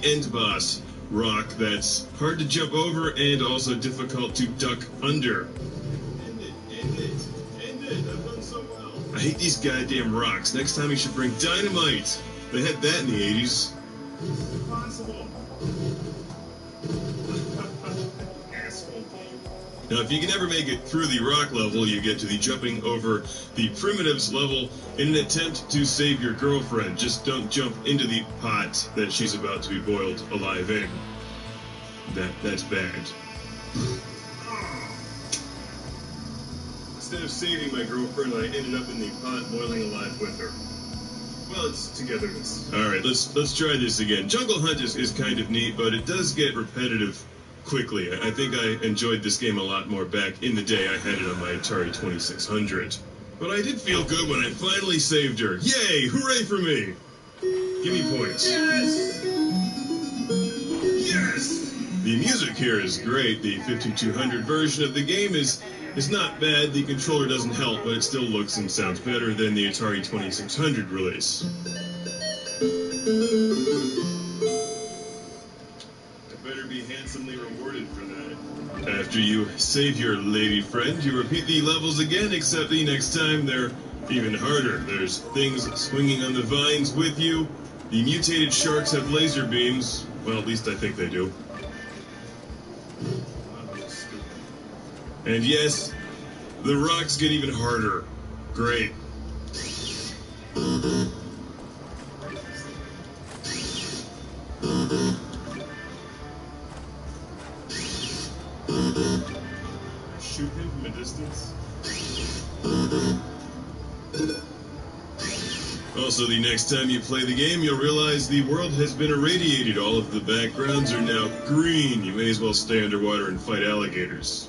end boss rock that's hard to jump over and also difficult to duck under. End it. I've done so well. I hate these goddamn rocks. Next time you should bring dynamite. They had that in the 80s. This is impossible. Asshole game. Now, if you can ever make it through the rock level, you get to the jumping over the primitives level in an attempt to save your girlfriend. Just don't jump into the pot that she's about to be boiled alive in. That's bad. Instead of saving my girlfriend, I ended up in the pot boiling alive with her. Well, it's togetherness. Alright, let's try this again. Jungle Hunt is kind of neat, but it does get repetitive quickly. I think I enjoyed this game a lot more back in the day. I had it on my Atari 2600. But I did feel good when I finally saved her. Yay! Hooray for me! Give me points. Yes! Yes! The music here is great. The 5200 version of the game is not bad. The controller doesn't help, but it still looks and sounds better than the Atari 2600 release. I better be handsomely rewarded for that. After you save your lady friend, you repeat the levels again, except the next time they're even harder. There's things swinging on the vines with you. The mutated sharks have laser beams. Well, at least I think they do. And yes, the rocks get even harder. Great. Shoot him from a distance. Also, the next time you play the game, you'll realize the world has been irradiated. All of the backgrounds are now green. You may as well stay underwater and fight alligators.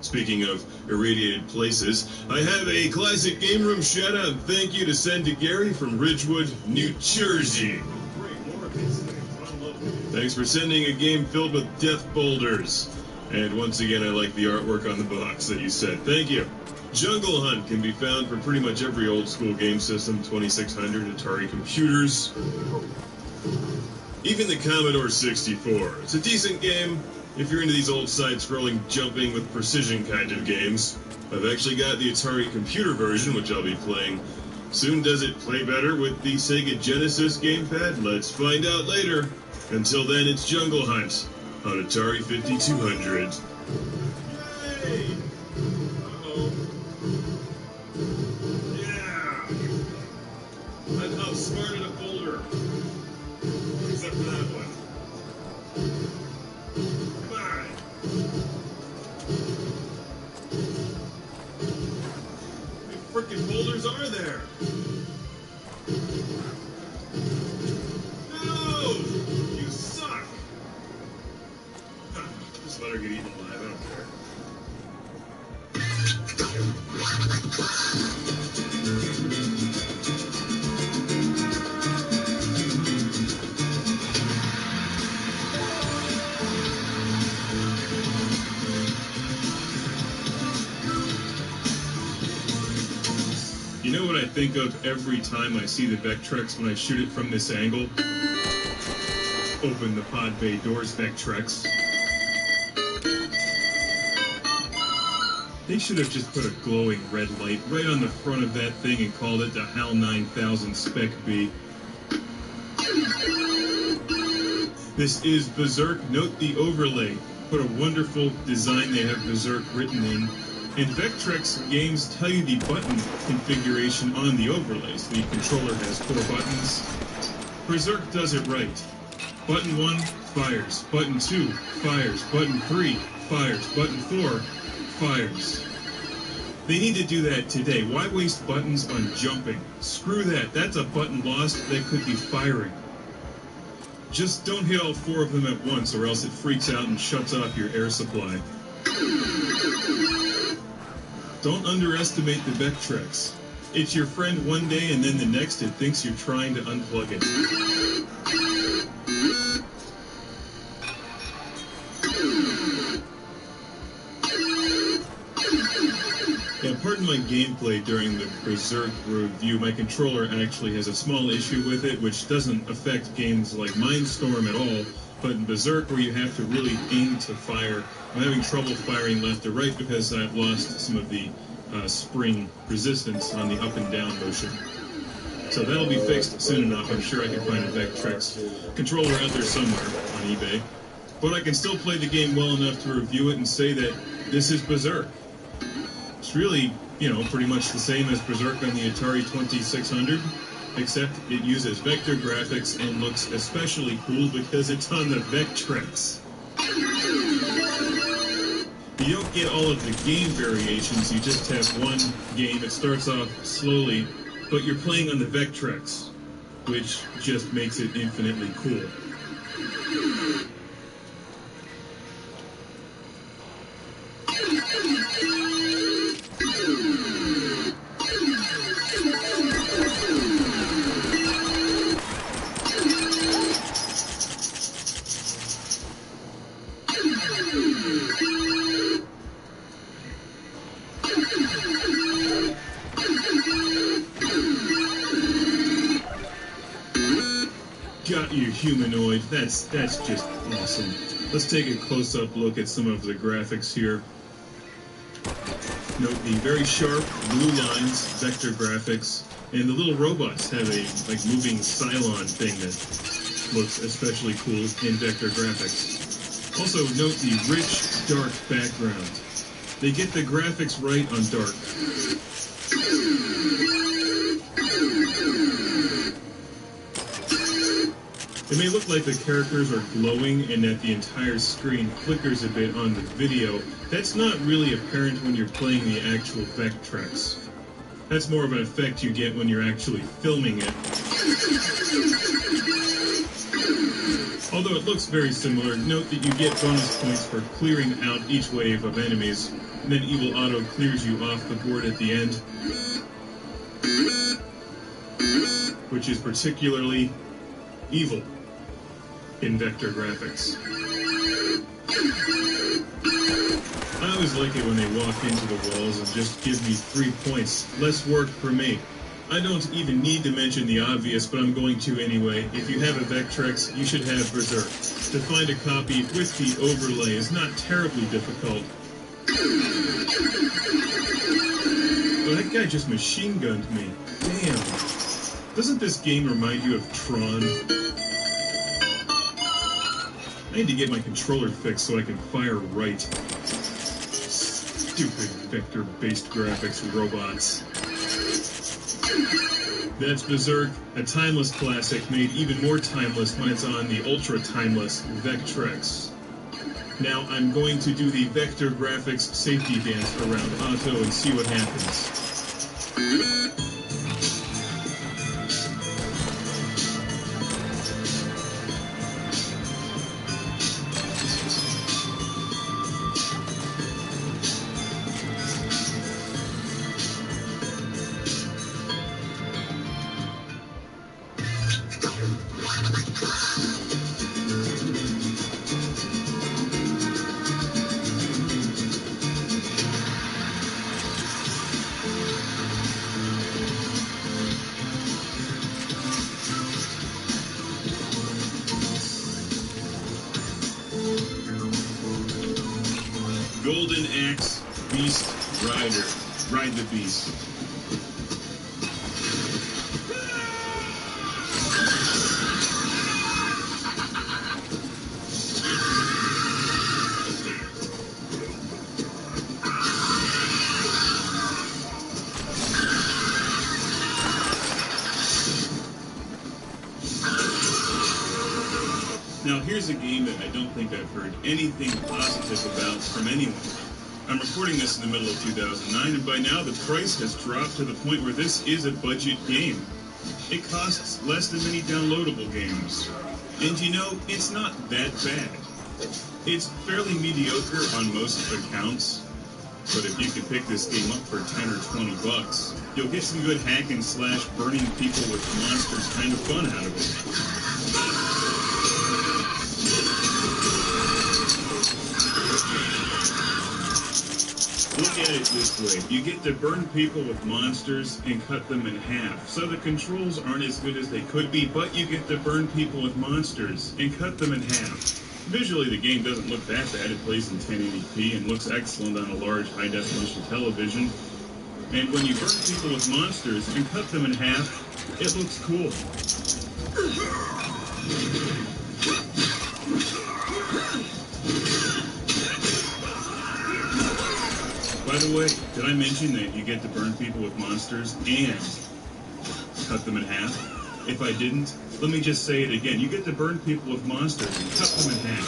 Speaking of irradiated places, I have a classic game room shout-out and thank you to send to Gary from Ridgewood, New Jersey. Thanks for sending a game filled with death boulders. And once again, I like the artwork on the box that you sent. Thank you. Jungle Hunt can be found for pretty much every old school game system, 2600, Atari computers, even the Commodore 64. It's a decent game if you're into these old side-scrolling, jumping with precision kind of games. I've actually got the Atari computer version, which I'll be playing soon. Does it play better with the Sega Genesis gamepad? Let's find out later. Until then, it's Jungle Hunt on Atari 5200. Yay! I've outsmarted a boulder. Except for that one. Come on. How many frickin' boulders are there? No! You suck! Just let her get eaten alive. I don't care. You know what I think of every time I see the Vectrex when I shoot it from this angle? Open the pod bay doors, Vectrex. They should have just put a glowing red light right on the front of that thing and called it the HAL 9000 Spec B. This is Berserk. Note the overlay. What a wonderful design they have Berserk written in. And Vectrex games tell you the button configuration on the overlays. The controller has 4 buttons. Berserk does it right. Button 1, fires. Button 2, fires. Button 3, fires. Button 4, fires. They need to do that today. Why waste buttons on jumping? Screw that. That's a button lost that could be firing. Just don't hit all 4 of them at once or else it freaks out and shuts off your air supply. Don't underestimate the Vectrex. It's your friend one day and then the next it thinks you're trying to unplug it. Yeah, pardon in my gameplay during the Berserk review, my controller actually has a small issue with it, which doesn't affect games like Mindstorm at all. But in Berserk, where you have to really aim to fire, I'm having trouble firing left or right because I've lost some of the spring resistance on the up and down motion. So that'll be fixed soon enough. I'm sure I can find a Vectrex controller out there somewhere on eBay. But I can still play the game well enough to review it and say that this is Berserk. It's really, pretty much the same as Berserk on the Atari 2600, except it uses vector graphics and looks especially cool because it's on the Vectrex. You don't get all of the game variations, you just have one game. It starts off slowly, but you're playing on the Vectrex, which just makes it infinitely cool. Got you, humanoid. That's just awesome. Let's take a close-up look at some of the graphics here. Note the very sharp blue lines, vector graphics, and the little robots have a moving Cylon thing that looks especially cool in vector graphics. Also note the rich, dark background. They get the graphics right on dark. It may look like the characters are glowing and that the entire screen flickers a bit on the video. That's not really apparent when you're playing the actual Vectrex. That's more of an effect you get when you're actually filming it. Although it looks very similar, note that you get bonus points for clearing out each wave of enemies, and then Evil Auto clears you off the board at the end, which is particularly evil in vector graphics. I always like it when they walk into the walls and just give me 3 points. Less work for me. I don't even need to mention the obvious, but I'm going to anyway. If you have a Vectrex, you should have Berserk. To find a copy with the overlay is not terribly difficult. Oh, that guy just machine gunned me. Damn. Doesn't this game remind you of Tron? I need to get my controller fixed so I can fire right. Stupid vector-based graphics robots. That's Berserk, a timeless classic made even more timeless when it's on the ultra-timeless Vectrex. Now I'm going to do the vector graphics safety dance around Otto and see what happens. Golden Axe, Beast Rider. Ride the beast. Now here's a game that I don't think I've heard anything positive about from anyone. I'm recording this in the middle of 2009, and by now the price has dropped to the point where this is a budget game. It costs less than many downloadable games. And it's not that bad. It's fairly mediocre on most accounts, but if you can pick this game up for 10 or 20 bucks, you'll get some good hack and slash burning people with monsters kind of fun out of it. Look at it this way. You get to burn people with monsters and cut them in half. So the controls aren't as good as they could be, but you get to burn people with monsters and cut them in half. Visually, the game doesn't look that bad. It plays in 1080p and looks excellent on a large high-definition television. And when you burn people with monsters and cut them in half, it looks cool. By the way, did I mention that you get to burn people with monsters and cut them in half? If I didn't, let me just say it again. You get to burn people with monsters and cut them in half.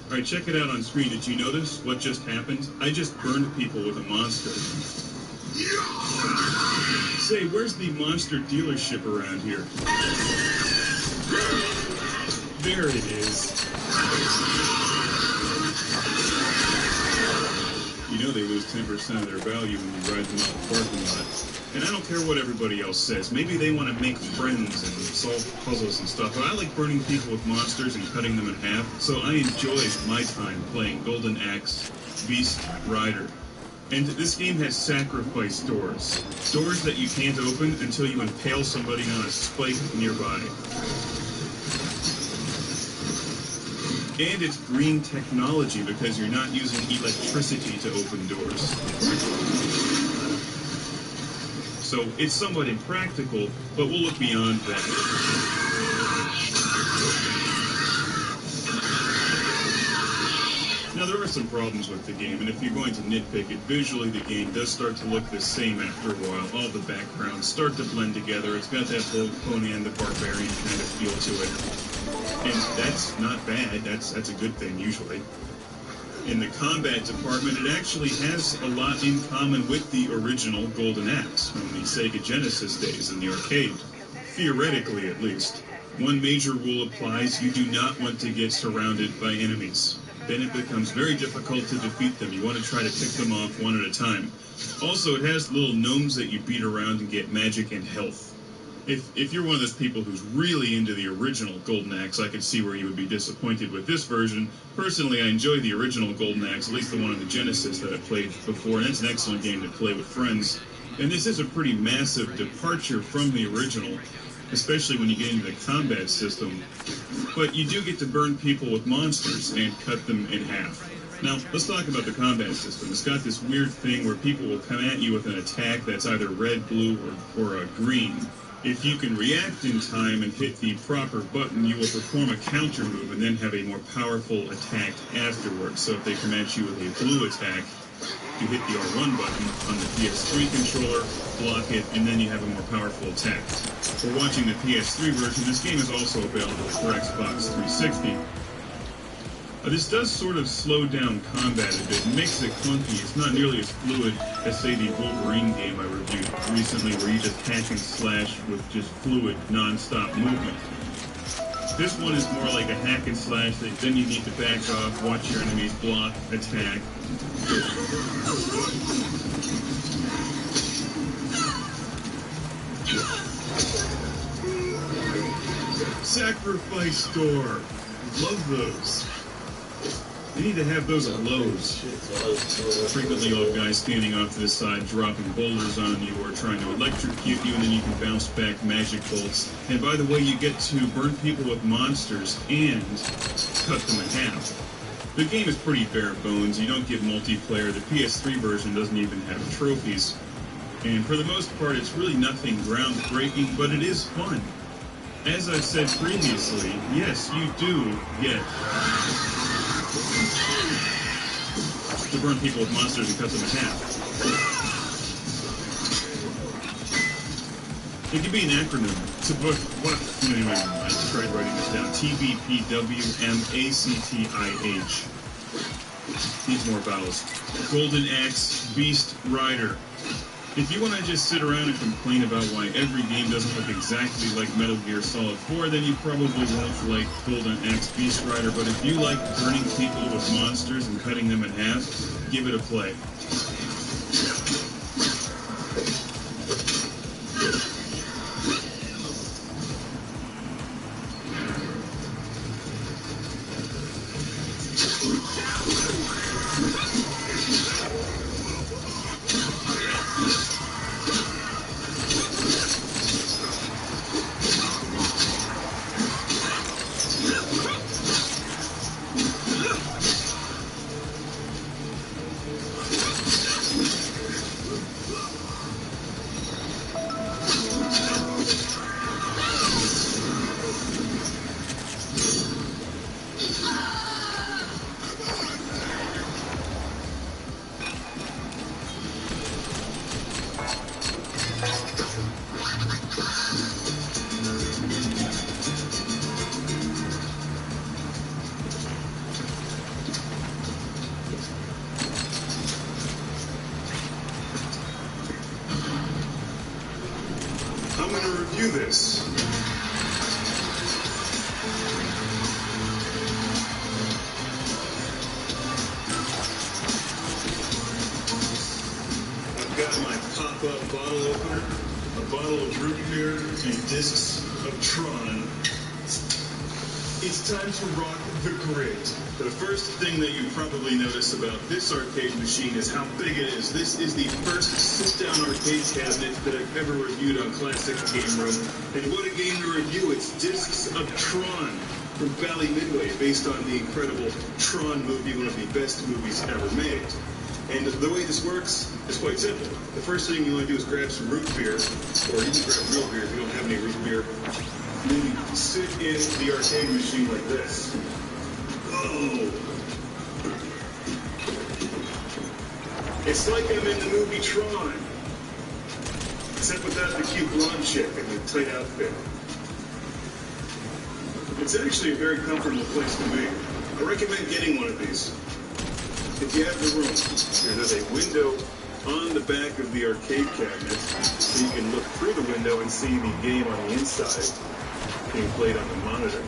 Alright, check it out on screen. Did you notice what just happened? I just burned people with a monster. Say, where's the monster dealership around here? There it is. You know they lose 10% of their value when you ride them out the parking lot. And I don't care what everybody else says. Maybe they want to make friends and solve puzzles and stuff, but I like burning people with monsters and cutting them in half, so I enjoy my time playing Golden Axe Beast Rider. And this game has sacrifice doors. Doors that you can't open until you impale somebody on a spike nearby. And it's green technology because you're not using electricity to open doors. So it's somewhat impractical, but we'll look beyond that. Now, there are some problems with the game, and if you're going to nitpick it, visually the game does start to look the same after a while. All the backgrounds start to blend together. It's got that whole Conan the Barbarian kind of feel to it. And that's not bad. That's a good thing, usually. In the combat department, it actually has a lot in common with the original Golden Axe from the Sega Genesis days in the arcade. Theoretically, at least. One major rule applies: you do not want to get surrounded by enemies. Then it becomes very difficult to defeat them. You want to try to pick them off one at a time. Also, it has little gnomes that you beat around and get magic and health. If you're one of those people who's really into the original Golden Axe, I could see where you would be disappointed with this version. Personally, I enjoy the original Golden Axe, at least the one on the Genesis that I played before, and it's an excellent game to play with friends. And this is a pretty massive departure from the original, especially when you get into the combat system. But you do get to burn people with monsters and cut them in half. Now, let's talk about the combat system. It's got this weird thing where people will come at you with an attack that's either red, blue, or green. If you can react in time and hit the proper button, you will perform a counter move and then have a more powerful attack afterwards. So if they come at you with a blue attack, you hit the R1 button on the PS3 controller, block it, and then you have a more powerful attack. For watching the PS3 version, this game is also available for Xbox 360. This does sort of slow down combat a bit, makes it clunky. It's not nearly as fluid as, say, the Wolverine game I reviewed recently, where you just hack and slash with just fluid, non-stop movement. This one is more like a hack and slash, that then you need to back off, watch your enemies block, attack. Sacrifice door! Love those. They need to have those at Lowe's. Frequently you'll have guys standing off to the side, dropping boulders on you or trying to electrocute you, and then you can bounce back magic bolts. And by the way, you get to burn people with monsters and cut them in half. The game is pretty bare bones. You don't get multiplayer. The PS3 version doesn't even have trophies. And for the most part, it's really nothing groundbreaking, but it is fun. As I've said previously, yes, you do get to burn people with monsters and cut them in half. It can be an acronym. It's a book. What? Anyway, I tried writing this down. TBPWMACTIH. Needs more vowels. Golden Axe Beast Rider. If you want to just sit around and complain about why every game doesn't look exactly like Metal Gear Solid 4, then you probably won't like Golden Axe Beast Rider. But if you like burning people with monsters and cutting them in half, give it a play. want to review this. I've got my pop-up bottle opener, a bottle of root beer, and discs of Tron. It's time to rock the grid. The first thing that you probably notice about this arcade machine is how big it is. This is the first sit-down arcade cabinet that I've ever reviewed on Classic Game Room. And what a game to review. It's discs of Tron from Bally Midway, based on the incredible Tron movie, one of the best movies ever made. And the way this works is quite simple. The first thing you want to do is grab some root beer, or you can grab real beer if you don't have any root beer. Then you sit in the arcade machine like this. Whoa! It's like I'm in the movie Tron. Except without the cute blonde chick and the tight outfit. It's actually a very comfortable place to be. I recommend getting one of these. If you have the room, there's a window on the back of the arcade cabinet, so you can look through the window and see the game on the inside being played on the monitor.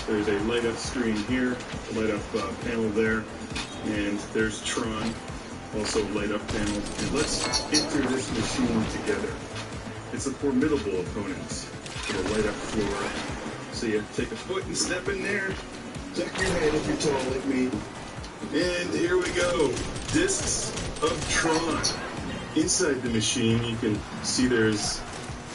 There's a light-up screen here, a light-up panel there, and there's Tron, also light-up panel. And let's enter this machine together. It's a formidable opponent with a light-up floor. So you take a foot and step in there, duck your head if you're tall like me, and here we go. Discs of Tron. Inside the machine, you can see there's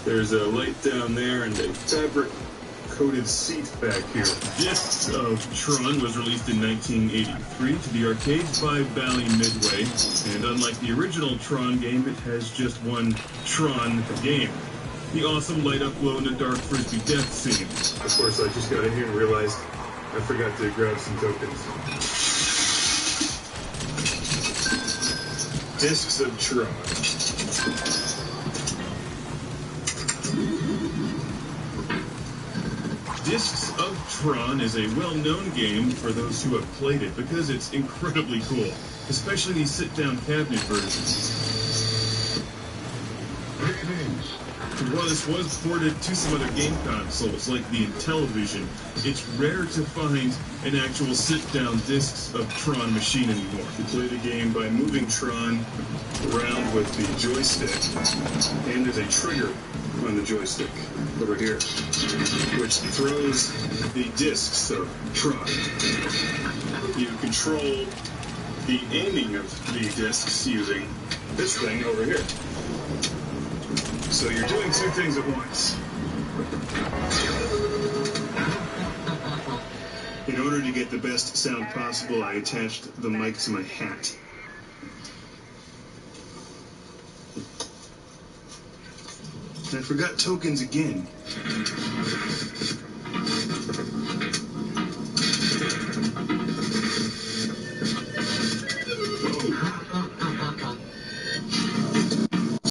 a light down there and a fabric-coated seat back here. Discs of Tron was released in 1983 to the arcades by Bally Midway, and unlike the original Tron game, it has just one Tron game. The awesome light-up glow-in-the-dark frisbee death scene. Of course, I just got in here and realized I forgot to grab some tokens. Discs of Tron. Discs of Tron is a well-known game for those who have played it because it's incredibly cool, especially these sit-down cabinet versions. While this was ported to some other game consoles like the Intellivision, it's rare to find an actual sit-down Discs of Tron machine anymore. You play the game by moving Tron around with the joystick, and there's a trigger on the joystick over here, which throws the discs of Tron. You control the aiming of the discs using this thing over here. So you're doing two things at once. In order to get the best sound possible, I attached the mic to my hat. I forgot tokens again.